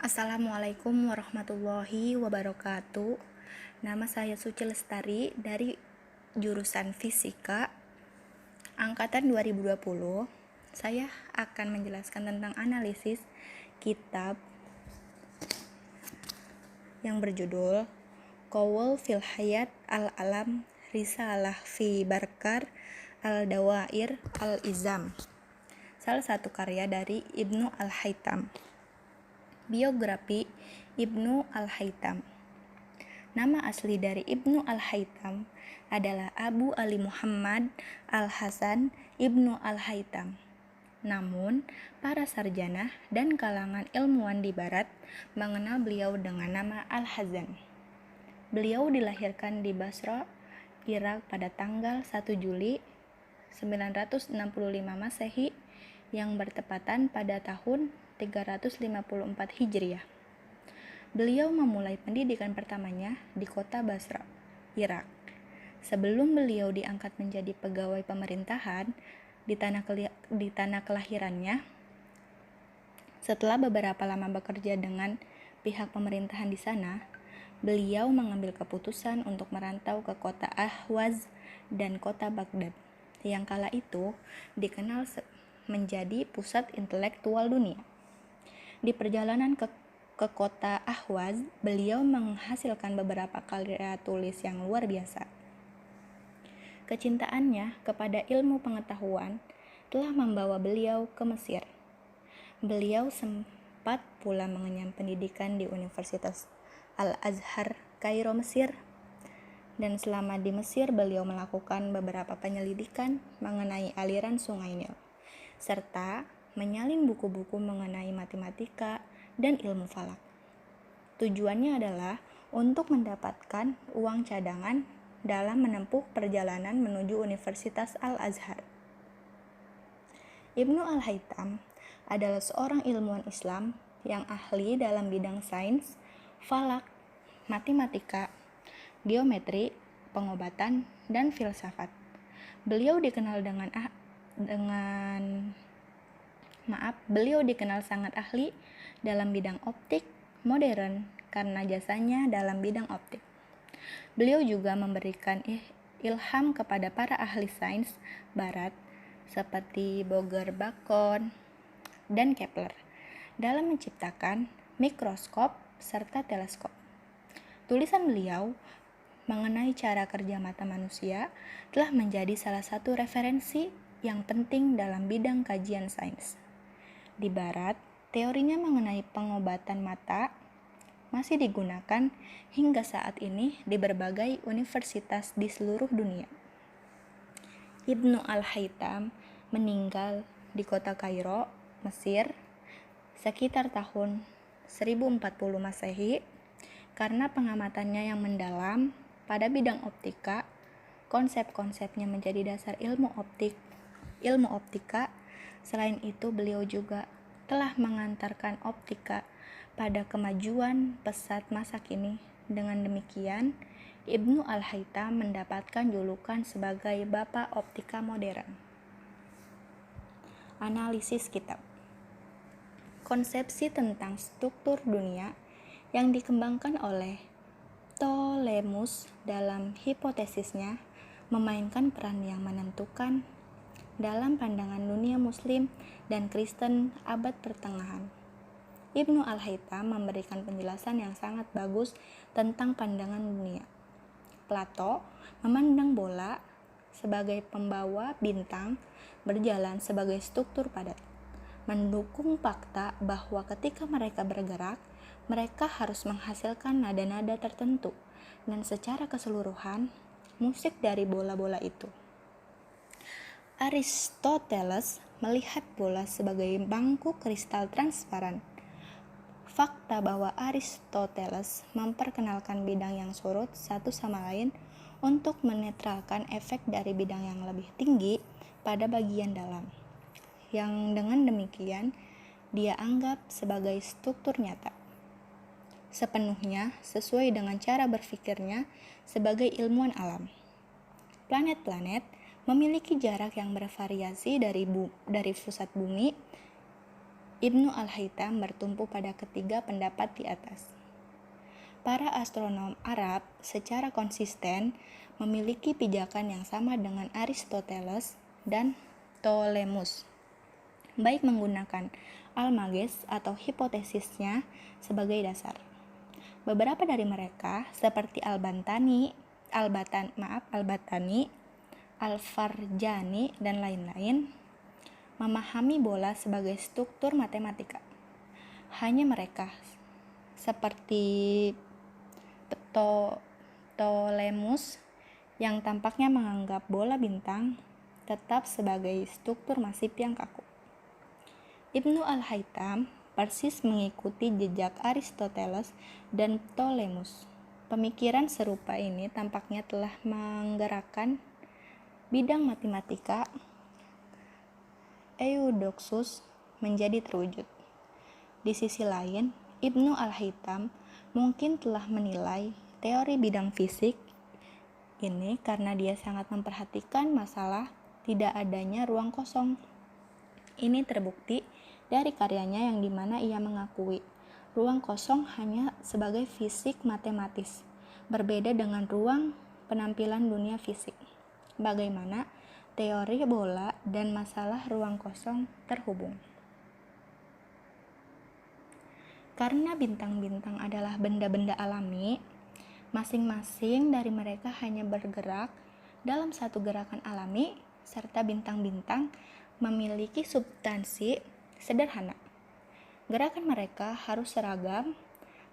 Assalamualaikum warahmatullahi wabarakatuh. Nama saya Suci Lestari dari jurusan Fisika angkatan 2020. Saya akan menjelaskan tentang analisis kitab yang berjudul Qaul fil Hayat al-Alam Risalah fi Barkar al-Dawair al-Izam, salah satu karya dari Ibnu Al-Haytham. Biografi Ibnu Al-Haytham. Nama asli dari Ibnu Al-Haytham adalah Abu Ali Muhammad Al-Hasan Ibnu Al-Haytham. Namun, para sarjana dan kalangan ilmuwan di barat mengenal beliau dengan nama Al-Hazan. Beliau dilahirkan di Basra, Irak pada tanggal 1 Juli 965 Masehi yang bertepatan pada tahun 354 Hijriah. Beliau memulai pendidikan pertamanya di kota Basra, Irak. Sebelum beliau diangkat menjadi pegawai pemerintahan di tanah kelahirannya, setelah beberapa lama bekerja dengan pihak pemerintahan di sana, beliau mengambil keputusan untuk merantau ke kota Ahwaz dan kota Baghdad, yang kala itu dikenal menjadi pusat intelektual dunia. Di perjalanan ke kota Ahwaz, beliau menghasilkan beberapa karya tulis yang luar biasa. Kecintaannya kepada ilmu pengetahuan telah membawa beliau ke Mesir. Beliau sempat pula mengenyam pendidikan di Universitas Al-Azhar, Kairo, Mesir. Dan selama di Mesir, beliau melakukan beberapa penyelidikan mengenai aliran Sungai Nil, serta menyalin buku-buku mengenai matematika dan ilmu falak. Tujuannya adalah untuk mendapatkan uang cadangan dalam menempuh perjalanan menuju Universitas Al-Azhar. Ibnu Al-Haytham adalah seorang ilmuwan Islam yang ahli dalam bidang sains, falak, matematika, geometri, pengobatan, dan filsafat. Beliau dikenal Beliau dikenal sangat ahli dalam bidang optik modern karena jasanya dalam bidang optik. Beliau juga memberikan ilham kepada para ahli sains barat seperti Boger-Bacon dan Kepler dalam menciptakan mikroskop serta teleskop. Tulisan beliau mengenai cara kerja mata manusia telah menjadi salah satu referensi yang penting dalam bidang kajian sains. Di barat, teorinya mengenai pengobatan mata masih digunakan hingga saat ini di berbagai universitas di seluruh dunia. Ibnu Al-Haytham meninggal di kota Kairo, Mesir, sekitar tahun 1040 Masehi karena pengamatannya yang mendalam pada bidang optika. Konsep-konsepnya menjadi dasar ilmu optika. Selain itu, beliau juga telah mengantarkan optika pada kemajuan pesat masa kini. Dengan demikian, Ibnu Al-Haytham mendapatkan julukan sebagai Bapak Optika Modern. Analisis kitab. Konsepsi tentang struktur dunia yang dikembangkan oleh Ptolemus dalam hipotesisnya memainkan peran yang menentukan dalam pandangan dunia Muslim dan Kristen abad pertengahan. Ibnu Al-Haytham memberikan penjelasan yang sangat bagus tentang pandangan dunia. Plato memandang bola sebagai pembawa bintang berjalan sebagai struktur padat, mendukung fakta bahwa ketika mereka bergerak, mereka harus menghasilkan nada-nada tertentu dan secara keseluruhan musik dari bola-bola itu. Aristoteles melihat bola sebagai bangku kristal transparan. Fakta bahwa Aristoteles memperkenalkan bidang yang surut satu sama lain untuk menetralkan efek dari bidang yang lebih tinggi pada bagian dalam, yang dengan demikian dia anggap sebagai struktur nyata, sepenuhnya sesuai dengan cara berpikirnya sebagai ilmuwan alam. Planet-planet memiliki jarak yang bervariasi dari pusat bumi Ibnu Al-Haytham bertumpu pada ketiga pendapat di atas. Para astronom Arab secara konsisten memiliki pijakan yang sama dengan Aristoteles dan Ptolemus, baik menggunakan Almagest atau hipotesisnya sebagai dasar. Beberapa dari mereka seperti Al-Batani, Al-Farjani, dan lain-lain memahami bola sebagai struktur matematika. Hanya mereka seperti Ptolemus yang tampaknya menganggap bola bintang tetap sebagai struktur masif yang kaku. Ibnu Al-Haytham persis mengikuti jejak Aristoteles dan Ptolemus. Pemikiran serupa ini tampaknya telah menggerakkan bidang matematika Eudoxus menjadi terwujud. Di sisi lain, Ibnu Al-Haytham mungkin telah menilai teori bidang fisik ini karena dia sangat memperhatikan masalah tidak adanya ruang kosong. Ini terbukti dari karyanya yang dimana ia mengakui ruang kosong hanya sebagai fisik matematis, berbeda dengan ruang penampilan dunia fisik. Bagaimana teori bola dan masalah ruang kosong terhubung. Karena bintang-bintang adalah benda-benda alami, masing-masing dari mereka hanya bergerak dalam satu gerakan alami, serta bintang-bintang memiliki substansi sederhana. Gerakan mereka harus seragam,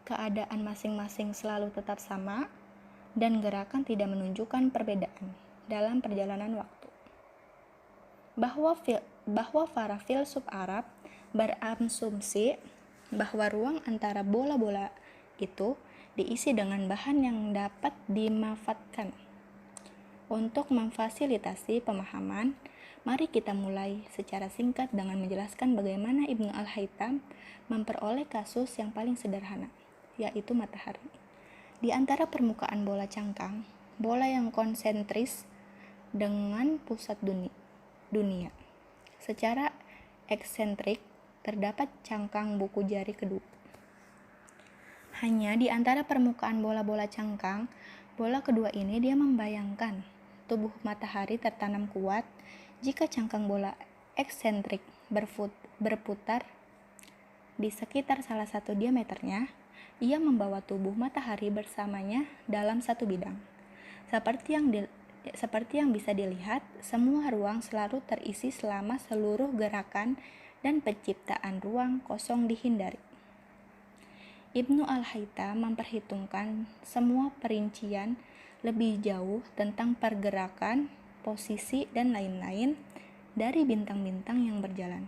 keadaan masing-masing selalu tetap sama, dan gerakan tidak menunjukkan perbedaan dalam perjalanan waktu. Bahwa para filsuf Arab berasumsi bahwa ruang antara bola-bola itu diisi dengan bahan yang dapat dimanfaatkan. Untuk memfasilitasi pemahaman, mari kita mulai secara singkat dengan menjelaskan bagaimana Ibnu Al-Haytham memperoleh kasus yang paling sederhana, yaitu matahari. Di antara permukaan bola cangkang, bola yang konsentris dengan pusat dunia. Secara eksentrik terdapat cangkang buku jari kedua. Hanya di antara permukaan bola-bola cangkang, bola kedua ini dia membayangkan tubuh matahari tertanam kuat jika cangkang bola eksentrik berputar di sekitar salah satu diameternya, ia membawa tubuh matahari bersamanya dalam satu bidang. Seperti yang bisa dilihat, semua ruang selalu terisi selama seluruh gerakan dan penciptaan ruang kosong dihindari. Ibnu Al-Haytham memperhitungkan semua perincian lebih jauh tentang pergerakan, posisi, dan lain-lain dari bintang-bintang yang berjalan.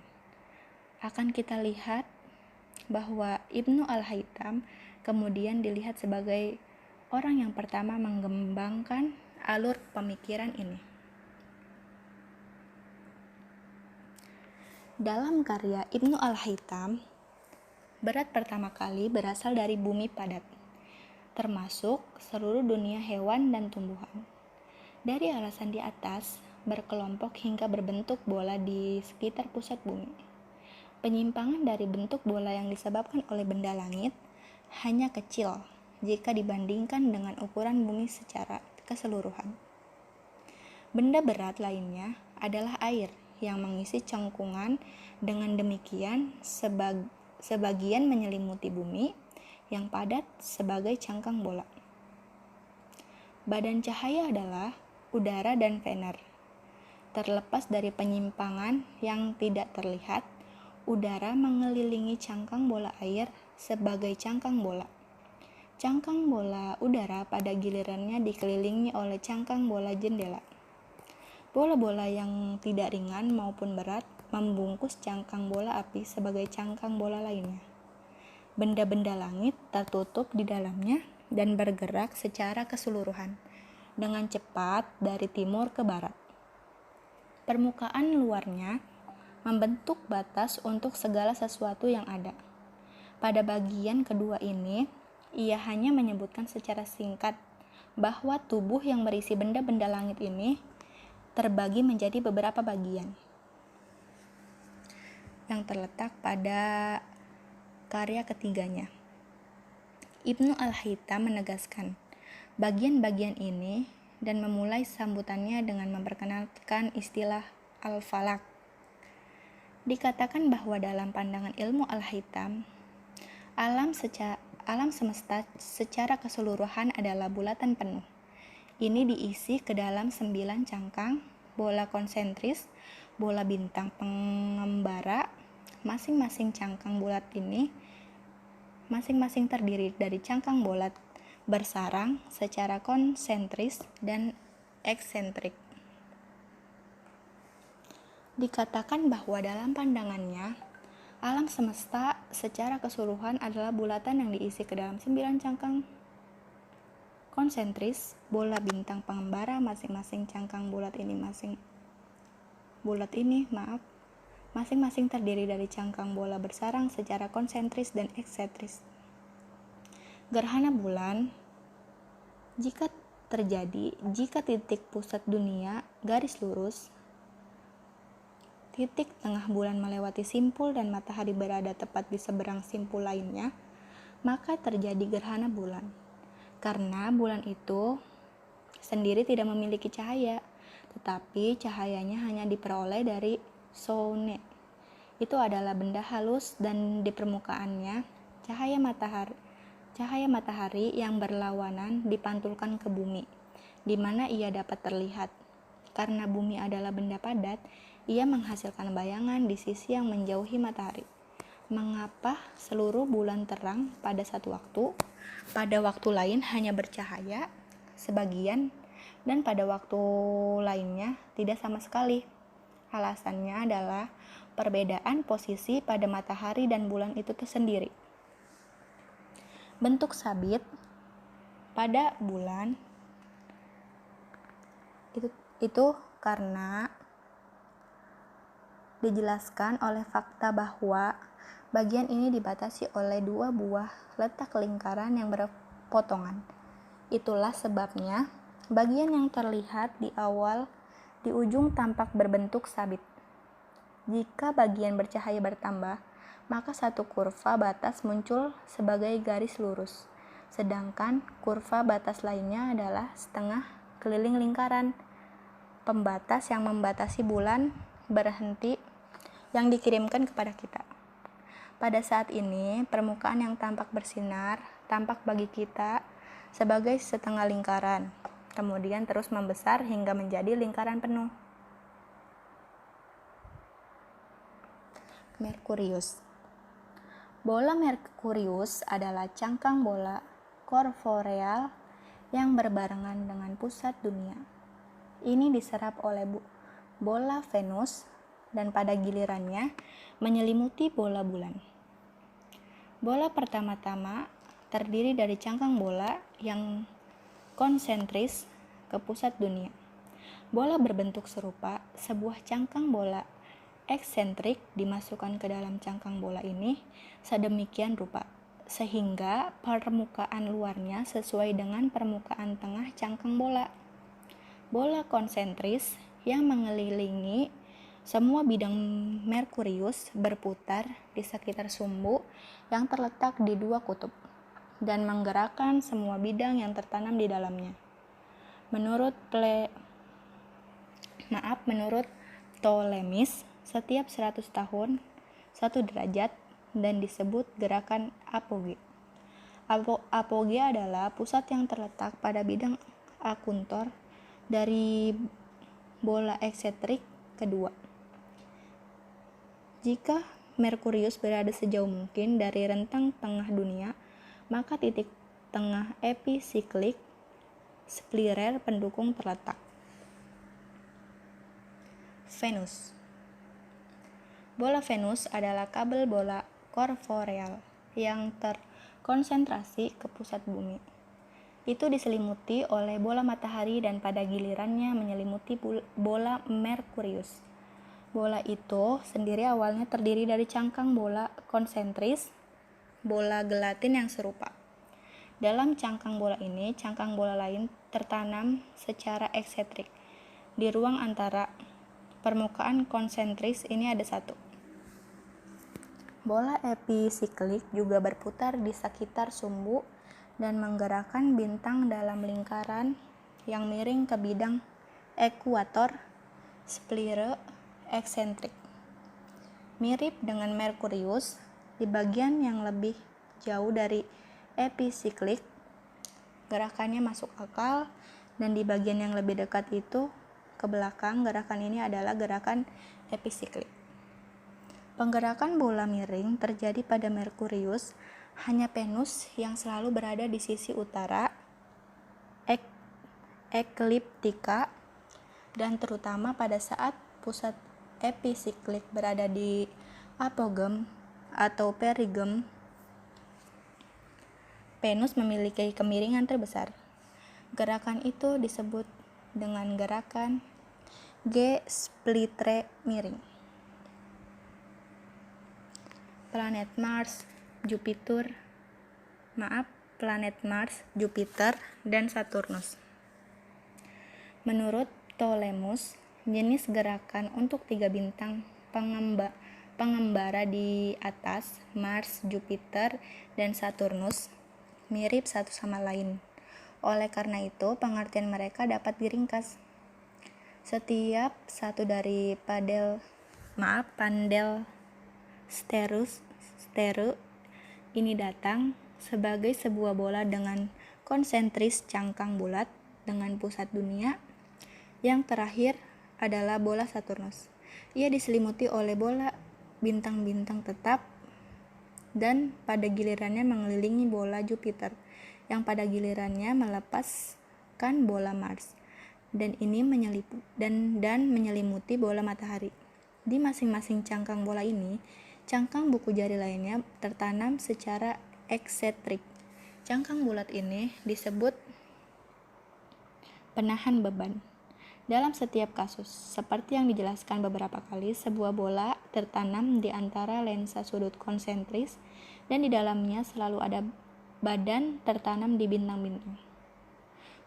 Akan kita lihat bahwa Ibnu Al-Haytham kemudian dilihat sebagai orang yang pertama mengembangkan alur pemikiran ini. Dalam karya Ibnu Al-Haytham, berat pertama kali berasal dari bumi padat, termasuk seluruh dunia hewan dan tumbuhan. Dari alasan di atas, berkelompok hingga berbentuk bola di sekitar pusat bumi. Penyimpangan dari bentuk bola yang disebabkan oleh benda langit hanya kecil jika dibandingkan dengan ukuran bumi secara keseluruhan. Benda berat lainnya adalah air yang mengisi cengkungan. Dengan demikian, sebagian menyelimuti bumi yang padat sebagai cangkang bola. Badan cahaya adalah udara dan Vener. Terlepas dari penyimpangan yang tidak terlihat, udara mengelilingi cangkang bola air sebagai cangkang bola. Cangkang bola udara pada gilirannya dikelilingi oleh cangkang bola jendela. Bola-bola yang tidak ringan maupun berat membungkus cangkang bola api sebagai cangkang bola lainnya. Benda-benda langit tertutup di dalamnya dan bergerak secara keseluruhan dengan cepat dari timur ke barat. Permukaan luarnya membentuk batas untuk segala sesuatu yang ada. Pada bagian kedua ini, ia hanya menyebutkan secara singkat bahwa tubuh yang berisi benda-benda langit ini terbagi menjadi beberapa bagian. yang terletak pada karya ketiganya. Ibnu Al-Haytham menegaskan bagian-bagian ini dan memulai sambutannya dengan memperkenalkan istilah al-falak. Dikatakan bahwa dalam pandangan ilmu Al-Haytham, alam semesta secara keseluruhan adalah bulatan penuh. Ini diisi ke dalam 9 cangkang bola konsentris, bola bintang pengembara. Masing-masing cangkang bulat ini masing-masing terdiri dari cangkang bola bersarang secara konsentris dan eksentrik. Dikatakan bahwa dalam pandangannya, alam semesta secara keseluruhan adalah bulatan yang diisi ke dalam 9 cangkang konsentris, bola bintang pengembara. Masing-masing cangkang bulat ini masing-masing terdiri dari cangkang bola bersarang secara konsentris dan eksentris. Gerhana bulan jika terjadi jika titik pusat dunia garis lurus, titik tengah bulan melewati simpul dan matahari berada tepat di seberang simpul lainnya, maka terjadi gerhana bulan. Karena bulan itu sendiri tidak memiliki cahaya, tetapi cahayanya hanya diperoleh dari soune. Itu adalah benda halus dan di permukaannya cahaya matahari yang berlawanan dipantulkan ke bumi, di mana ia dapat terlihat. Karena bumi adalah benda padat, ia menghasilkan bayangan di sisi yang menjauhi matahari. Mengapa seluruh bulan terang pada satu waktu, pada waktu lain hanya bercahaya sebagian, dan pada waktu lainnya tidak sama sekali? Alasannya adalah perbedaan posisi pada matahari dan bulan itu tersendiri. Bentuk sabit pada bulan itu karena dijelaskan oleh fakta bahwa bagian ini dibatasi oleh 2 buah letak lingkaran yang berpotongan. Itulah sebabnya bagian yang terlihat di ujung tampak berbentuk sabit. Jika bagian bercahaya bertambah, maka satu kurva batas muncul sebagai garis lurus, sedangkan kurva batas lainnya adalah setengah keliling lingkaran pembatas yang membatasi bulan berhenti yang dikirimkan kepada kita. Pada saat ini, permukaan yang tampak bersinar tampak bagi kita sebagai setengah lingkaran, kemudian terus membesar hingga menjadi lingkaran penuh. Merkurius. Bola Merkurius adalah cangkang bola korporeal yang berbarengan dengan pusat dunia. Ini diserap oleh bola Venus dan pada gilirannya menyelimuti bola bulan. Bola pertama-tama terdiri dari cangkang bola yang konsentris ke pusat dunia. Bola berbentuk serupa sebuah cangkang bola eksentrik dimasukkan ke dalam cangkang bola ini sedemikian rupa sehingga permukaan luarnya sesuai dengan permukaan tengah cangkang bola. Bola konsentris yang mengelilingi semua bidang Merkurius berputar di sekitar sumbu yang terletak di 2 kutub dan menggerakkan semua bidang yang tertanam di dalamnya. Menurut Ptolemis, setiap 100 tahun 1 derajat dan disebut gerakan apoge. Apoge adalah pusat yang terletak pada bidang akuntor dari bola eksentrik kedua. Jika Merkurius berada sejauh mungkin dari rentang tengah dunia, maka titik tengah episiklik spiral pendukung terletak. Venus. Bola Venus adalah kabel bola korporeal yang terkonsentrasi ke pusat bumi. Itu diselimuti oleh bola matahari dan pada gilirannya menyelimuti bola Merkurius. Bola itu sendiri awalnya terdiri dari cangkang bola konsentris, bola gelatin yang serupa. Dalam cangkang bola ini, cangkang bola lain tertanam secara eksentrik. Di ruang antara permukaan konsentris ini ada 1 Bola episiklik juga berputar di sekitar sumbu dan menggerakkan bintang dalam lingkaran yang miring ke bidang ekuator, spire eksentrik. Mirip dengan Merkurius, di bagian yang lebih jauh dari episiklik, gerakannya masuk akal, dan di bagian yang lebih dekat itu ke belakang, gerakan ini adalah gerakan episiklik. Penggerakan bola miring terjadi pada Merkurius, hanya Venus yang selalu berada di sisi utara ekliptika, dan terutama pada saat pusat episiklik berada di apogem atau perigem, Venus memiliki kemiringan terbesar. Gerakan itu disebut dengan gerakan G-splitre miring. Planet Mars, Jupiter, dan Saturnus. Menurut Ptolemus, jenis gerakan untuk 3 bintang pengembara di atas, Mars, Jupiter, dan Saturnus, mirip satu sama lain. Oleh karena itu, pengertian mereka dapat diringkas. Setiap satu dari pandel steru ini datang sebagai sebuah bola dengan konsentris cangkang bulat dengan pusat dunia. Yang terakhir adalah bola Saturnus. Ia diselimuti oleh bola bintang-bintang tetap dan pada gilirannya mengelilingi bola Jupiter, yang pada gilirannya melepaskan bola Mars, dan ini menyelimuti bola matahari. Di masing-masing cangkang bola ini, cangkang buku jari lainnya tertanam secara eksentrik. Cangkang bulat ini disebut penahan beban. Dalam setiap kasus, seperti yang dijelaskan beberapa kali, sebuah bola tertanam di antara lensa sudut konsentris dan di dalamnya selalu ada badan tertanam di bintang-bintang.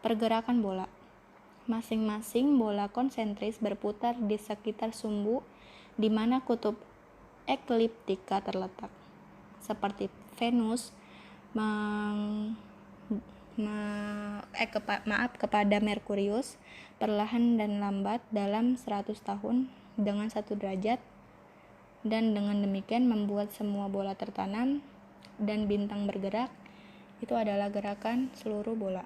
Pergerakan bola. Masing-masing bola konsentris berputar di sekitar sumbu di mana kutub ekliptika terletak. Seperti Venus kepada Merkurius, perlahan dan lambat dalam 100 tahun dengan 1 derajat, dan dengan demikian membuat semua bola tertanam dan bintang bergerak. Itu adalah gerakan seluruh bola.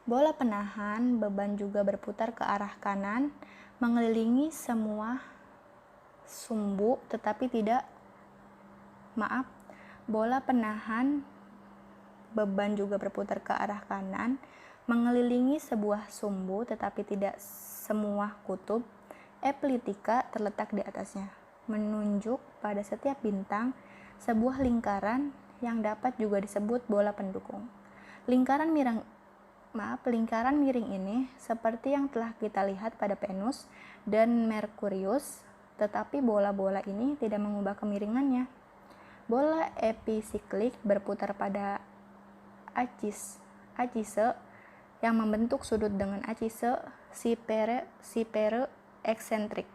Bola penahan beban juga berputar ke arah kanan, mengelilingi semua sumbu, bola penahan beban juga berputar ke arah kanan, mengelilingi sebuah sumbu, tetapi tidak semua kutub ekliptika terletak di atasnya, menunjuk pada setiap bintang sebuah lingkaran yang dapat juga disebut bola pendukung. Lingkaran miring ini seperti yang telah kita lihat pada Venus dan Merkurius, tetapi bola-bola ini tidak mengubah kemiringannya. Bola episiklik berputar pada acisel yang membentuk sudut dengan acisel spire eksentrik.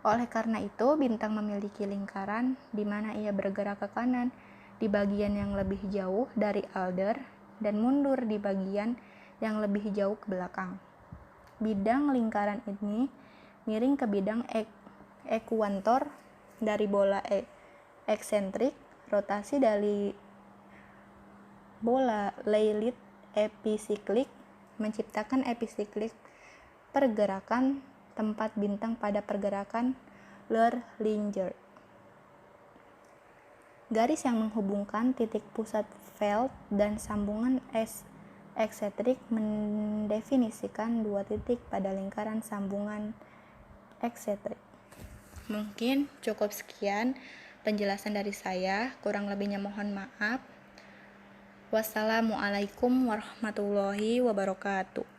Oleh karena itu, bintang memiliki lingkaran di mana ia bergerak ke kanan di bagian yang lebih jauh dari Alder dan mundur di bagian yang lebih jauh ke belakang. Bidang lingkaran ini miring ke bidang ekuator dari bola eksentrik. Rotasi dari bola Lilith episiklik menciptakan episiklik pergerakan tempat bintang pada pergerakan Lurlinger. Garis yang menghubungkan titik pusat Feld dan sambungan eksentrik mendefinisikan 2 titik pada lingkaran sambungan eksentrik. Mungkin cukup sekian penjelasan dari saya, kurang lebihnya mohon maaf. Wassalamualaikum warahmatullahi wabarakatuh.